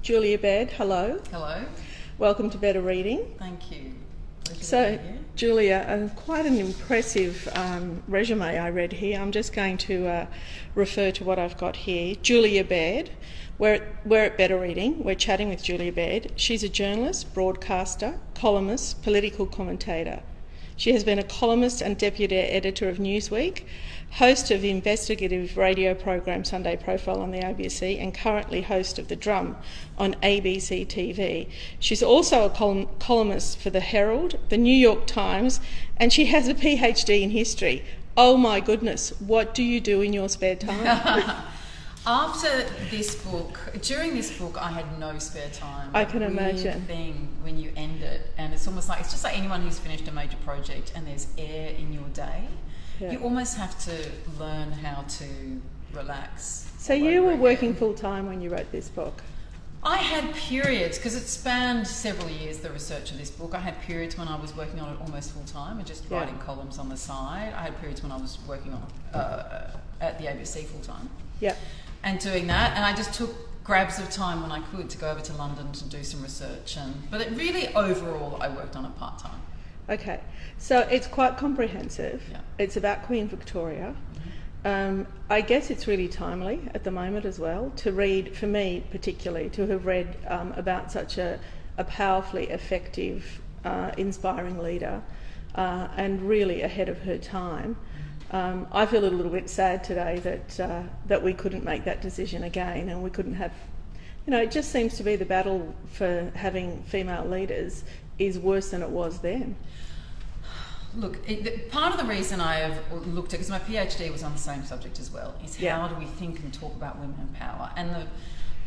Julia Baird, hello. Hello. Welcome to Better Reading. Thank you. Pleasure So, to be here. Julia, quite an impressive resume I read here. I'm just going to refer to what I've got here. Julia Baird. We're at Better Reading. We're chatting with Julia Baird. She's a journalist, broadcaster, columnist, political commentator. She has been a columnist and deputy editor of Newsweek, host of the investigative radio program Sunday Profile on the ABC, and currently host of The Drum on ABC TV. She's also a columnist for The Herald, The New York Times, and she has a PhD in history. Oh my goodness, what do you do in your spare time? After this book, during this book, I had no spare time. I can imagine. Thing when you end it, and it's just like anyone who's finished a major project and there's air in your day. Yeah. You almost have to learn how to relax. So you were working full time when you wrote this book? I had periods, because it spanned several years, the research of this book. I had periods when I was working on it almost full time and just writing columns on the side. I had periods when I was working on at the ABC full time. Yeah. And doing that, and I just took grabs of time when I could to go over to London to do some research. But it really, overall, I worked on it part time. Okay, so it's quite comprehensive. Yeah. It's about Queen Victoria. I guess it's really timely at the moment as well to read, for me particularly, to have read about such a powerfully effective, inspiring leader and really ahead of her time. I feel a little bit sad today that we couldn't make that decision again, and we couldn't have, it just seems to be the battle for having female leaders is worse than it was then. Look, part of the reason I have looked at, because my PhD was on the same subject as well, is how do we think and talk about women in power? And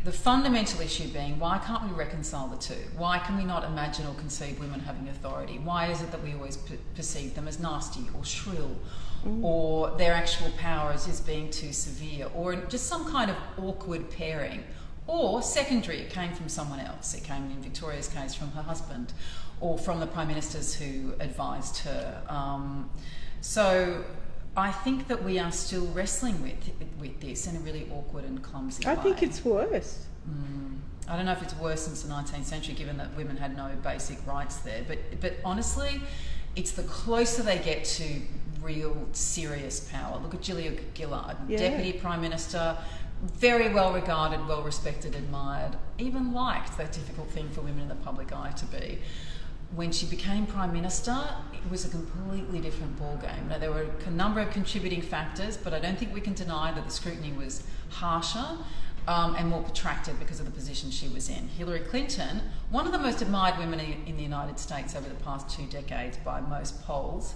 the fundamental issue being, why can't we reconcile the two? Why can we not imagine or conceive women having authority? Why is it that we always perceive them as nasty or shrill, or their actual power as being too severe, or just some kind of awkward pairing? Or secondary, it came from someone else. It came, in Victoria's case, from her husband, or from the prime ministers who advised her. So I think that we are still wrestling with this in a really awkward and clumsy way. I think it's worse. I don't know if it's worse since the 19th century, given that women had no basic rights there. But honestly, it's the closer they get to real serious power. Look at Julia Gillard, Deputy Prime Minister, very well regarded, well respected, admired, even liked. That difficult thing for women in the public eye to be. When she became Prime Minister, it was a completely different ballgame. Now, there were a number of contributing factors, but I don't think we can deny that the scrutiny was harsher and more protracted because of the position she was in. Hillary Clinton, one of the most admired women in the United States over the past 2 decades by most polls,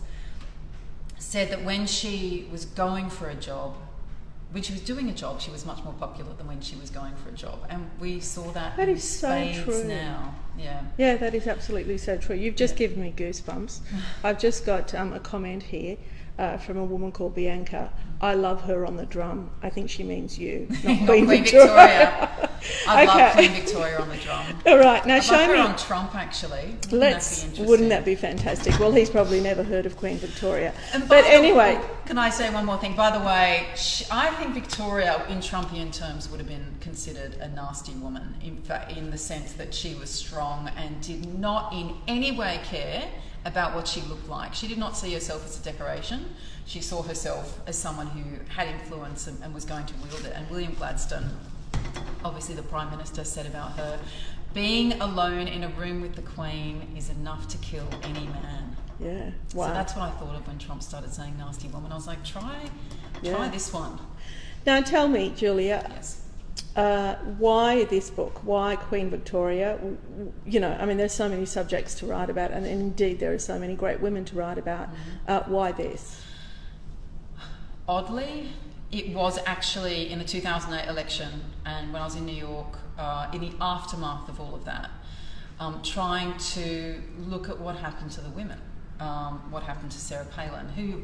said that when she was going for a job, when she was doing a job, she was much more popular than when she was going for a job. And we saw that in spades now. Yeah, that is absolutely so true. You've just given me goosebumps. I've just got a comment here from a woman called Bianca. I love her on The Drum. I think she means you, not Queen Victoria. I love Queen Victoria on The Drum. All right, now show me. I love her on Trump, actually. Wouldn't that be fantastic? Well, he's probably never heard of Queen Victoria. But anyway. Can I say one more thing? By the way, I think Victoria, in Trumpian terms, would have been considered a nasty woman, in fact, in the sense that she was strong and did not in any way care about what she looked like. She did not see herself as a decoration. She saw herself as someone who had influence and was going to wield it. And William Gladstone, obviously the Prime Minister, said about her, being alone in a room with the Queen is enough to kill any man. Yeah, wow. So that's what I thought of when Trump started saying nasty woman. I was like, try this one. Now tell me, Julia, yes. Why this book? Why Queen Victoria? There's so many subjects to write about, and indeed there are so many great women to write about. Why this? Oddly, it was actually in the 2008 election, and when I was in New York, in the aftermath of all of that, trying to look at what happened to the women, what happened to Sarah Palin, who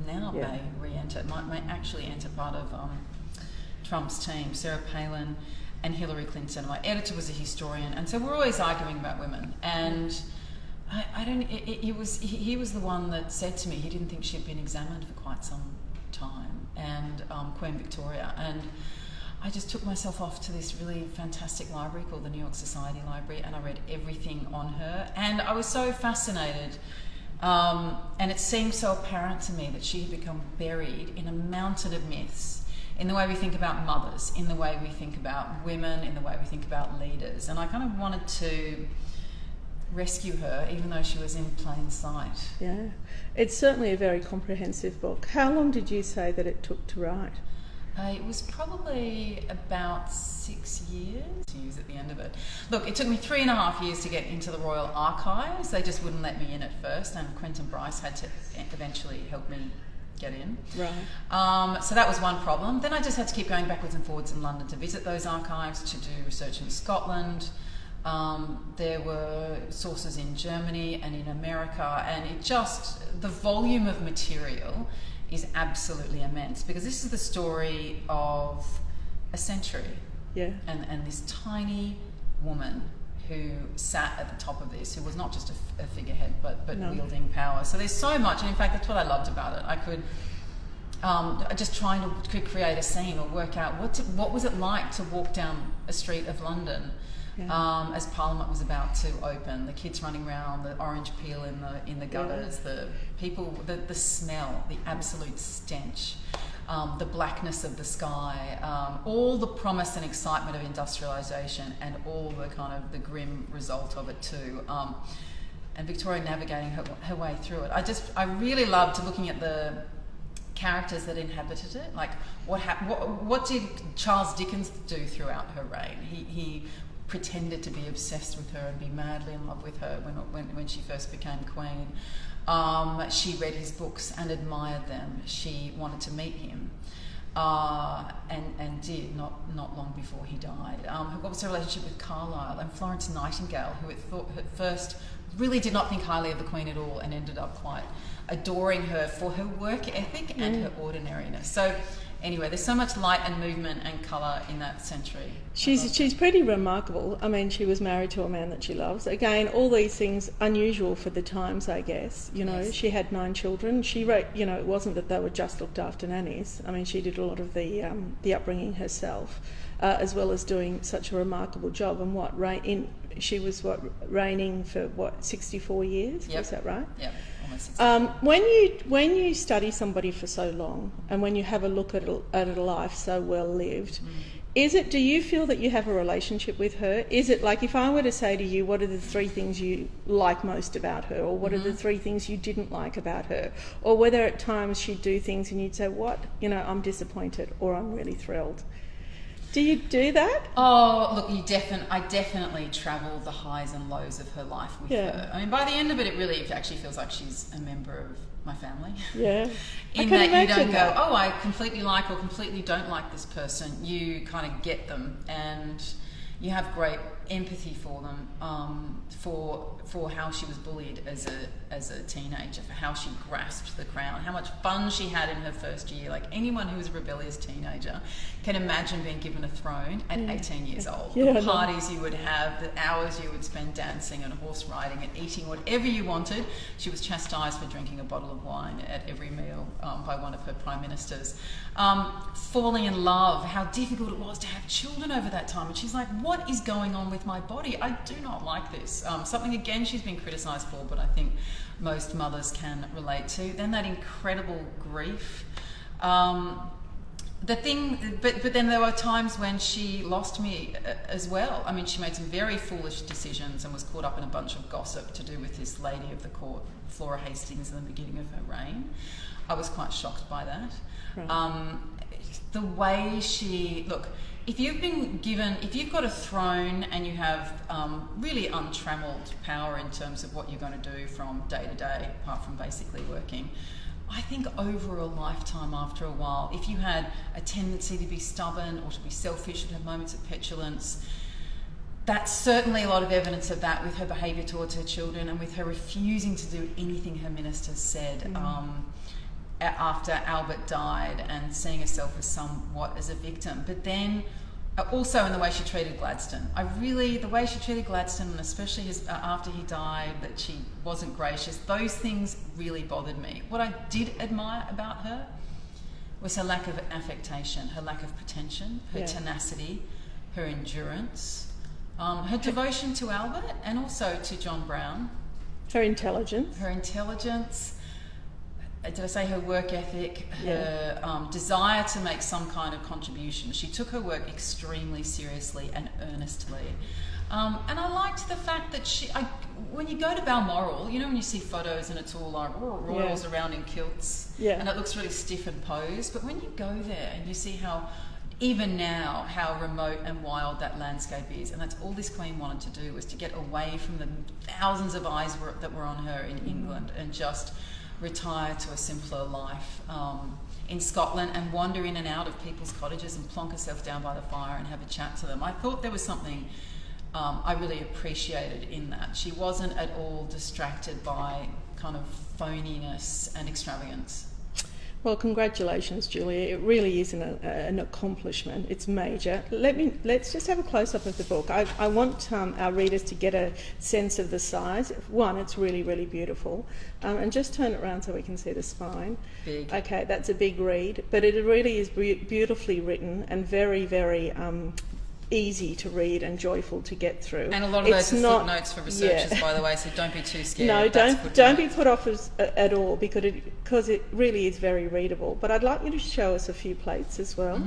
now may re-enter, may actually enter part of Trump's team, Sarah Palin and Hillary Clinton. My editor was a historian, and so we're always arguing about women. And he was the one that said to me he didn't think she'd been examined for quite some time, and Queen Victoria. And I just took myself off to this really fantastic library called the New York Society Library, and I read everything on her, and I was so fascinated. And it seemed so apparent to me that she had become buried in a mountain of myths, in the way we think about mothers, in the way we think about women, in the way we think about leaders. And I kind of wanted to rescue her, even though she was in plain sight. Yeah, it's certainly a very comprehensive book. How long did you say that it took to write? It was probably about 6 years to use at the end of it. Look, it took me 3.5 years to get into the Royal Archives. They just wouldn't let me in at first, and Quentin Bryce had to eventually help me get in. Right. So that was one problem. Then I just had to keep going backwards and forwards in London to visit those archives, to do research in Scotland. There were sources in Germany and in America, and the volume of material is absolutely immense, because this is the story of a century. Yeah. And this tiny woman who sat at the top of this, who was not just a figurehead, but No. wielding power. So there's so much, and in fact, that's what I loved about it. I could just trying to create a scene or work out what was it like to walk down a street of London. Yeah. As Parliament was about to open, the kids running around, the orange peel in the gutters, the people, the smell, the absolute stench, the blackness of the sky, all the promise and excitement of industrialisation, and all the kind of the grim result of it too. And Victoria navigating her way through it. I really loved looking at the characters that inhabited it. Like what did Charles Dickens do throughout her reign? He pretended to be obsessed with her and be madly in love with her when she first became queen. She read his books and admired them. She wanted to meet him, and did not long before he died. What was her relationship with Carlyle and Florence Nightingale, who at first really did not think highly of the Queen at all, and ended up quite adoring her for her work ethic and her ordinariness. So anyway, there's so much light and movement and colour in that century. She's pretty remarkable. I mean, she was married to a man that she loves. Again, all these things unusual for the times, I guess. You know, Yes. She had 9 children. She wrote, it wasn't that they were just looked after nannies. I mean, she did a lot of the upbringing herself, as well as doing such a remarkable job. And she was reigning for 64 years? Yep. Is that right? Yeah, almost 60. When you study somebody for so long, and when you have a look at a life so well lived, do you feel that you have a relationship with her? Is it like, if I were to say to you, what are the 3 things you like most about her, or what are the 3 things you didn't like about her, or whether at times she'd do things and you'd say, I'm disappointed, or I'm really thrilled. Do you do that? Oh, look, I definitely travel the highs and lows of her life with Yeah. her. I mean, by the end of it, it really actually feels like she's a member of my family. Yeah. In that you don't go, oh, I completely like or completely don't like this person. You kind of get them, and you have great empathy for them, for how she was bullied as a teenager, for how she grasped the crown, how much fun she had in her first year. Like, anyone who was a rebellious teenager can imagine being given a throne at 18 years old. Yeah, The parties you would have, the hours you would spend dancing and horse riding and eating whatever you wanted. She was chastised for drinking a bottle of wine at every meal by one of her prime ministers. Falling in love, how difficult it was to have children over that time. And she's like, what is going on with my body? I do not like this. Something, again, she's been criticised for, but I think most mothers can relate to. Then that incredible grief. But then there were times when she lost me as well. I mean, she made some very foolish decisions and was caught up in a bunch of gossip to do with this lady of the court, Flora Hastings, in the beginning of her reign. I was quite shocked by that. Right. The way if you've got a throne and you have really untrammeled power in terms of what you're going to do from day to day, apart from basically working, I think over a lifetime, after a while, if you had a tendency to be stubborn or to be selfish and have moments of petulance, that's certainly a lot of evidence of that with her behaviour towards her children, and with her refusing to do anything her ministers said after Albert died, and seeing herself as somewhat as a victim. But then also in the way she treated Gladstone. The way she treated Gladstone, and especially after he died, that she wasn't gracious, those things really bothered me. What I did admire about her was her lack of affectation, her lack of pretension, her tenacity, her endurance, her devotion to Albert and also to John Brown. Her intelligence. Her intelligence. Did I say her work ethic, her desire to make some kind of contribution. She took her work extremely seriously and earnestly. And I liked the fact that when you go to Balmoral, you know when you see photos and it's all like royals around in kilts and it looks really stiff and posed, but when you go there and you see how, even now, how remote and wild that landscape is, and that's all this Queen wanted to do, was to get away from the thousands of eyes that were on her in England and just retire to a simpler life in Scotland and wander in and out of people's cottages and plonk herself down by the fire and have a chat to them. I thought there was something I really appreciated in that. She wasn't at all distracted by kind of phoniness and extravagance. Well, congratulations, Julia. It really is an accomplishment. It's major. Let's just have a close-up of the book. I want our readers to get a sense of the size. One, it's really, really beautiful. And just turn it around so we can see the spine. Big. Okay, that's a big read. But it really is beautifully written and very, very easy to read and joyful to get through. And a lot of those are footnotes for researchers, by the way, so don't be too scared. No, don't be put off at all because it really is very readable. But I'd like you to show us a few plates as well.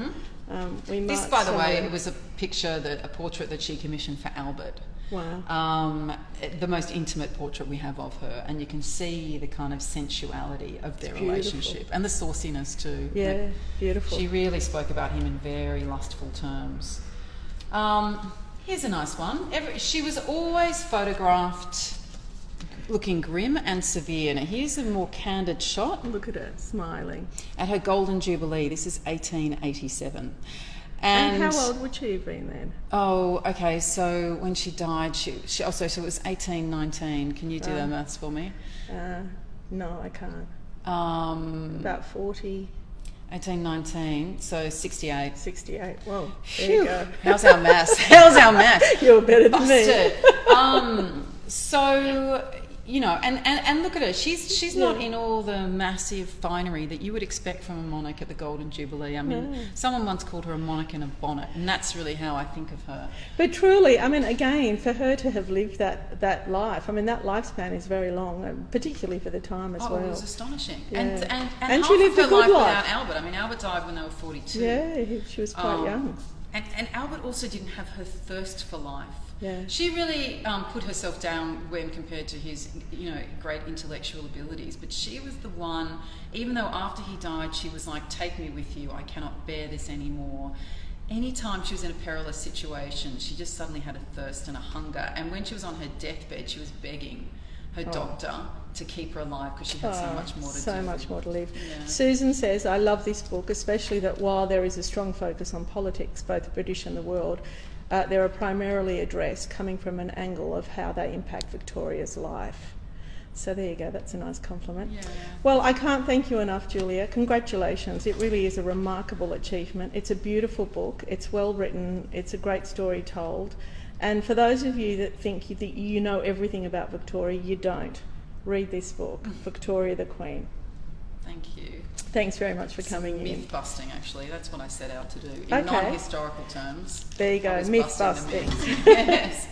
This, by the way, it was a picture, a portrait that she commissioned for Albert. Wow. The most intimate portrait we have of her, and you can see the kind of sensuality of their relationship and the sauciness too. Yeah, beautiful. She really spoke about him in very lustful terms. Here's a nice one. She was always photographed looking grim and severe. Now here's a more candid shot. Look at her smiling. At her Golden Jubilee. This is 1887. And how old would she have been then? Oh, okay. So when she died, so it was 1819. Can you do the maths for me? No, I can't. About 40. 1819, so 68. 68. Well, there you go. How's our maths? You're better than me. So, you know, and look at her. She's not in all the massive finery that you would expect from a monarch at the Golden Jubilee. I mean, someone once called her a monarch in a bonnet, and that's really how I think of her. But truly, I mean, again, for her to have lived that life, I mean, that lifespan is very long, particularly for the time as well. It was astonishing. Yeah. And she lived a good life without Albert. I mean, Albert died when they were 42. Yeah, she was quite young. And Albert also didn't have her thirst for life. Yeah. She really put herself down when compared to his, great intellectual abilities. But she was the one, even though after he died, she was like, "Take me with you. I cannot bear this anymore." Anytime she was in a perilous situation, she just suddenly had a thirst and a hunger. And when she was on her deathbed, she was begging her doctor to keep her alive because she had so much more to do. So much more to live. Yeah. Susan says, "I love this book, especially that while there is a strong focus on politics, both British and the world, they are primarily addressed coming from an angle of how they impact Victoria's life." So there you go, that's a nice compliment. Yeah. Well, I can't thank you enough, Julia. Congratulations. It really is a remarkable achievement. It's a beautiful book. It's well written. It's a great story told. And for those of you that think that you know everything about Victoria, you don't. Read this book, Victoria the Queen. Thank you. Thanks very much for coming in. Myth busting, actually. That's what I set out to do. In non-historical terms. There you go, myth busting. Yes.